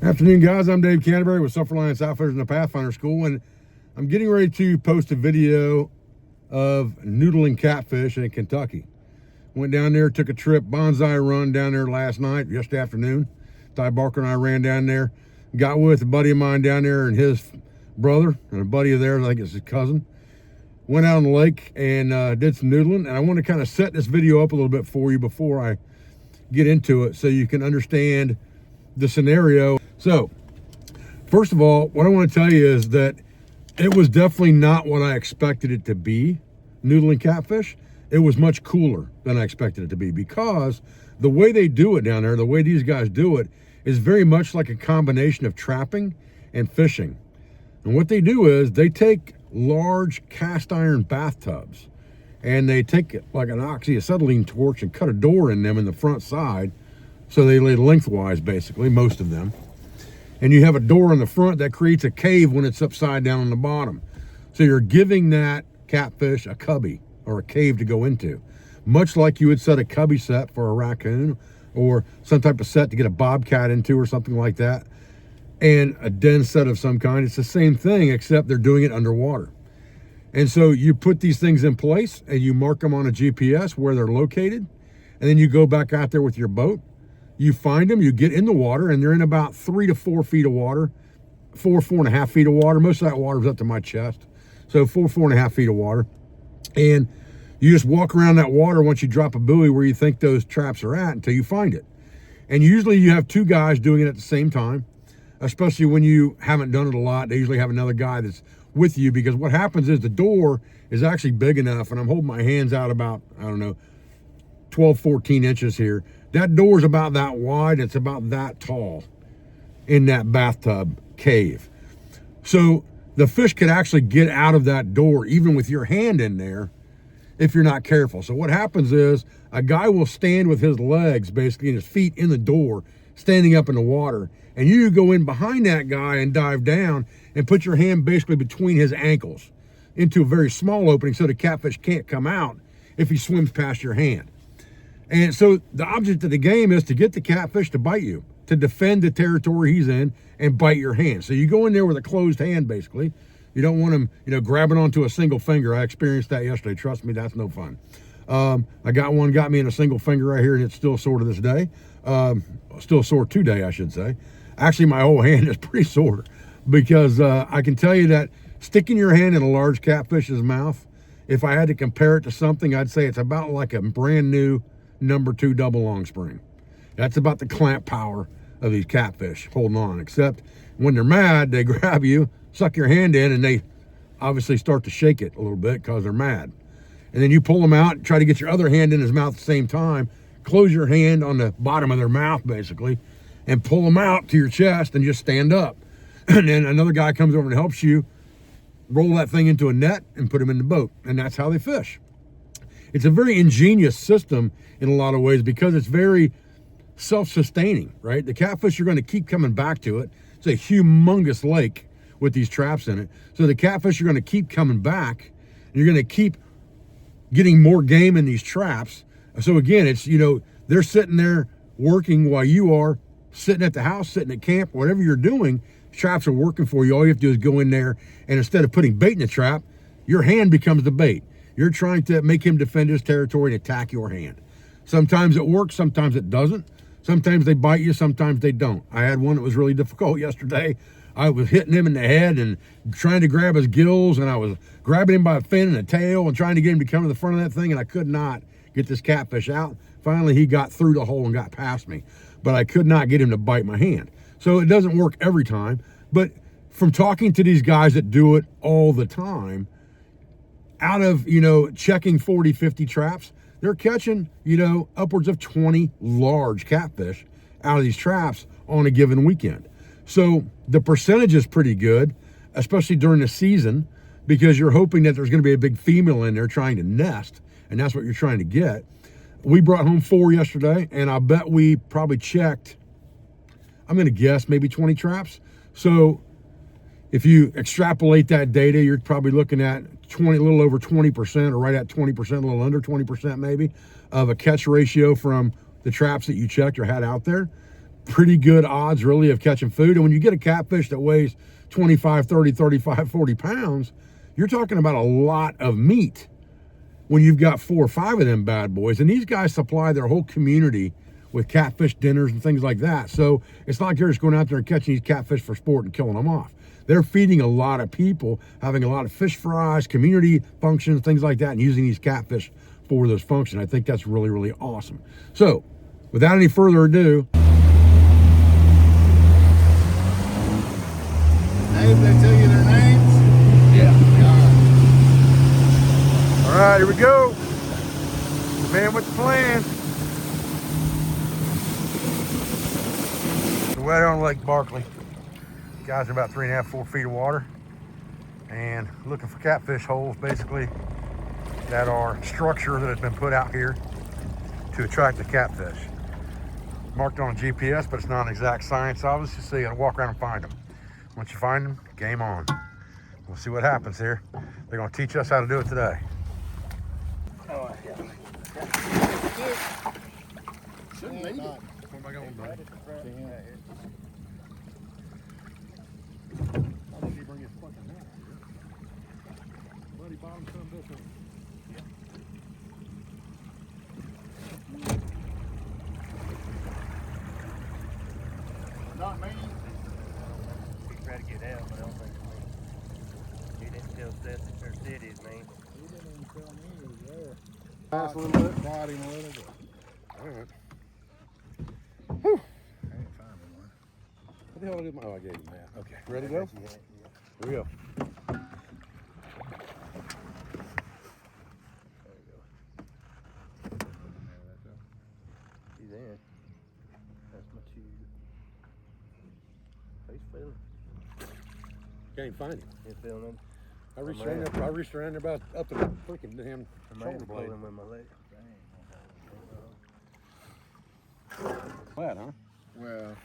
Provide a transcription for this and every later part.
Afternoon, guys. I'm Dave Canterbury with Reliance Outfitters in the Pathfinder School, and I'm getting ready to post a video of noodling catfish in Kentucky. Went down there, took a trip, bonsai run down there last night, yesterday afternoon. Ty Barker and I ran down there, got with a buddy of mine down there and his brother, and a buddy of theirs, I think it's his cousin. Went out on the lake and did some noodling, and I want to kind of set this video up a little bit for you before I get into it so you can understand the scenario. So, first of all, what I want to tell you is that it was definitely not what I expected it to be, noodling catfish. It was much cooler than I expected it to be, because the way they do it down there, the way these guys do it, is very much like a combination of trapping and fishing. And what they do is they take large cast iron bathtubs and they take like an oxyacetylene torch and cut a door in them in the front side. So they lay lengthwise, basically, most of them. And you have a door in the front that creates a cave when it's upside down on the bottom. So you're giving that catfish a cubby or a cave to go into, much like you would set a cubby set for a raccoon or some type of set to get a bobcat into or something like that, and a den set of some kind. It's the same thing, except they're doing it underwater. And so you put these things in place and you mark them on a GPS where they're located, and then you go back out there with your boat. You find them, you get in the water, and they're in about 3 to 4 feet of water, 4.5 feet of water. Most of that water is up to my chest. So 4.5 feet of water. And you just walk around that water once you drop a buoy where you think those traps are at until you find it. And usually you have two guys doing it at the same time, especially when you haven't done it a lot. They usually have another guy that's with you, because what happens is the door is actually big enough, and I'm holding my hands out about, 12, 14 inches here. That door is about that wide. It's about that tall in that bathtub cave. So the fish could actually get out of that door, even with your hand in there, if you're not careful. So what happens is a guy will stand with his legs, basically, and his feet in the door, standing up in the water. And you go in behind that guy and dive down and put your hand basically between his ankles into a very small opening so the catfish can't come out if he swims past your hand. And so the object of the game is to get the catfish to bite you, to defend the territory he's in and bite your hand. So you go in there with a closed hand, basically. You don't want him, grabbing onto a single finger. I experienced that yesterday. Trust me, that's no fun. I got me in a single finger right here, and it's still sore to this day. Still sore today, I should say. Actually, my whole hand is pretty sore, because I can tell you that sticking your hand in a large catfish's mouth, if I had to compare it to something, I'd say it's about like a brand new number 2 double long spring. That's about the clamp power of these catfish holding on, except when they're mad, they grab you, suck your hand in, and they obviously start to shake it a little bit because they're mad. And then you pull them out, try to get your other hand in his mouth at the same time, close your hand on the bottom of their mouth, basically, and pull them out to your chest and just stand up. And then another guy comes over and helps you roll that thing into a net and put them in the boat. And that's how they fish. It's a very ingenious system in a lot of ways, because it's very self-sustaining, right? The catfish are going to keep coming back to it. It's a humongous lake with these traps in it. So the catfish are going to keep coming back. And you're going to keep getting more game in these traps. So again, it's, they're sitting there working while you are sitting at the house, sitting at camp, whatever you're doing. Traps are working for you. All you have to do is go in there, and instead of putting bait in the trap, your hand becomes the bait. You're trying to make him defend his territory and attack your hand. Sometimes it works, sometimes it doesn't. Sometimes they bite you, sometimes they don't. I had one that was really difficult yesterday. I was hitting him in the head and trying to grab his gills, and I was grabbing him by a fin and a tail and trying to get him to come to the front of that thing, and I could not get this catfish out. Finally, he got through the hole and got past me, but I could not get him to bite my hand. So it doesn't work every time, but from talking to these guys that do it all the time, out of, checking 40, 50 traps, they're catching, upwards of 20 large catfish out of these traps on a given weekend. So the percentage is pretty good, especially during the season, because you're hoping that there's going to be a big female in there trying to nest, and that's what you're trying to get. We brought home 4 yesterday, and I bet we probably checked, I'm going to guess, maybe 20 traps. So if you extrapolate that data, you're probably looking at a little over 20%, or right at 20%, a little under 20% maybe, of a catch ratio from the traps that you checked or had out there. pretty good odds really of catching food. And when you get a catfish that weighs 25, 30, 35, 40 pounds, you're talking about a lot of meat when you've got 4 or 5 of them bad boys. And these guys supply their whole community with catfish dinners and things like that. So it's not like you're just going out there and catching these catfish for sport and killing them off. They're feeding a lot of people, having a lot of fish fries, community functions, things like that, and using these catfish for those functions. I think that's really, really awesome. So without any further ado, Hey, did they tell you their names? yeah. All right, here we go. The man with the plan. So we're on Lake Barkley. Guys are about 3.5, 4 feet of water, and looking for catfish holes, basically, that are structure that has been put out here to attract the catfish. Marked on a GPS, but it's not an exact science, obviously, so you gotta walk around and find them. Once you find them, game on. We'll see what happens here. They're gonna teach us how to do it today. Oh, yeah. Shouldn't need it. What am I going, buddy? I think he bring his fucking net. Buddy, bottom some this one. Not me. He tried to get out, but I don't think he didn't tell Seth or Sid his name. He didn't even tell me he was there. Pass a little bit. Bought him a little bit. All right. Whew. I ain't finding one. What the hell did my? Oh, I gave him that. Okay. Ready to go? Yeah. Here we go. He's in. That's my tube. He's feeling. Can't even find him. He's feeling. I reached around there about up to the freaking damn I'm shoulder blade. pulling with my leg. Flat, huh? Well,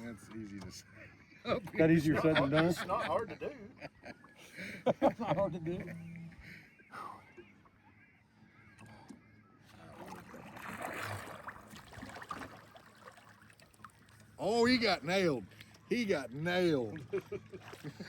that's easy to say. That easier said than done? It's not hard to do. That's not hard to do. Oh, he got nailed. He got nailed.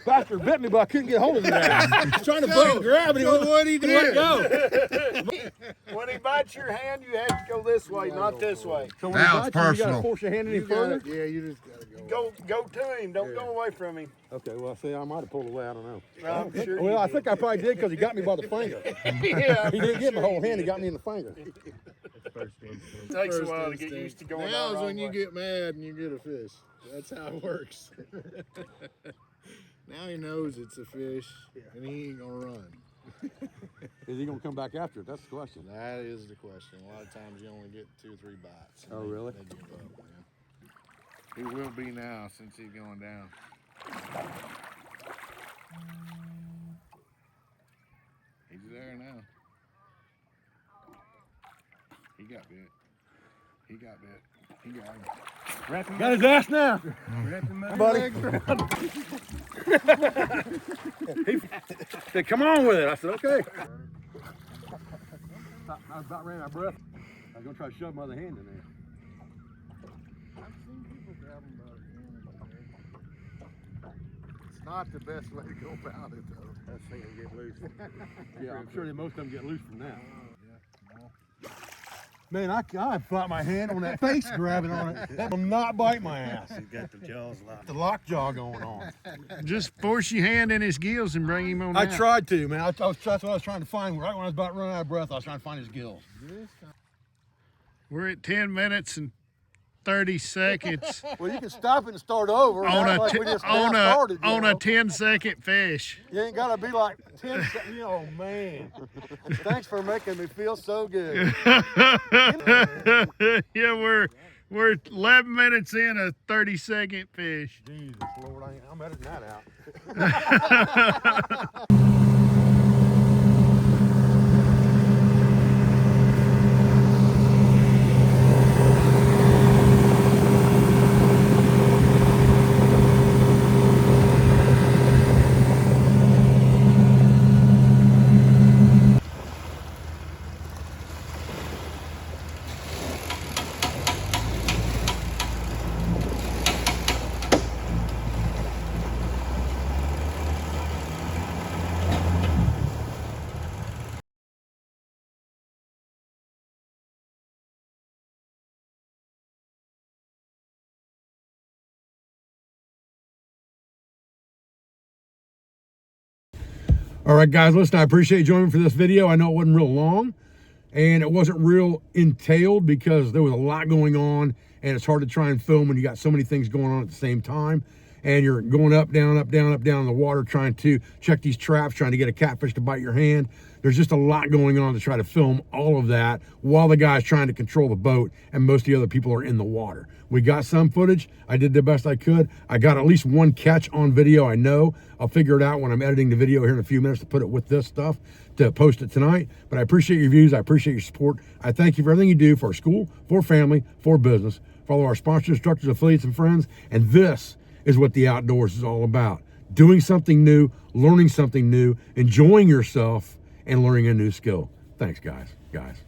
Bastard bit me, but I couldn't get hold of his ass. I was trying to fucking grab it. So what he did? Let go. When he bites your hand, you have to go this way, not this way. So when Now you it's bite you, you personal. gotta force your hand any You further? gotta, yeah, you just gotta go. Go to him. Don't go away from him. Okay, well, see, I might have pulled away. I don't know. I'm sure Well, you I did. think I probably did because he got me by the finger. Yeah, He didn't get my whole hand. He got me in the finger. It takes a while to get used to going Now the is wrong when you way. get mad and you get a fish. That's how it works. Now he knows it's a fish and he ain't gonna run. Is he gonna come back after it? That's the question. That is the question. A lot of times you only get 2 or 3 bites. Oh, really? They give up, man. He will be now since he's going down. He's there now. He got bit. He got bit. He got him. Wrap him Got his ass now. Wrap him up. Buddy. He said, come on with it. I said, okay. I about ran out of breath. I was going to try to shove my other hand in there. I've seen people grab them by the end. It's not the best way to go about it, though. I've seen him get loose. Yeah, I'm sure that most of them get loose from that. Yeah, no. Man, I fought my hand on that face grabbing on it. That will not bite my ass. He's got the jaws locked. The lockjaw going on. Just force your hand in his gills and bring him on I out. tried to, man. That's what I was trying to find. Right when I was about running out of breath, I was trying to find his gills. We're at 10 minutes and 30 seconds Well, you can stop it and start over. on Not a like t- we just on now a started, you on know. a 10-second fish. You ain't gotta be like 10 seconds. Oh man. Thanks for making me feel so good. Yeah, we're 11 minutes in a 30-second fish. Jesus Lord, I'm editing that out. All right, guys, listen, I appreciate you joining me for this video. I know it wasn't real long, and it wasn't real entailed because there was a lot going on, and it's hard to try and film when you got so many things going on at the same time, and you're going up, down, up, down, up, down in the water, trying to check these traps, trying to get a catfish to bite your hand. There's just a lot going on to try to film all of that while the guy's trying to control the boat and most of the other people are in the water. We got some footage. I did the best I could. I got at least one catch on video, I know. I'll figure it out when I'm editing the video here in a few minutes to put it with this stuff to post it tonight. But I appreciate your views. I appreciate your support. I thank you for everything you do for our school, for family, for business, for all of our sponsors, instructors, affiliates, and friends. And this is what the outdoors is all about. Doing something new, learning something new, enjoying yourself, and learning a new skill. Thanks, guys.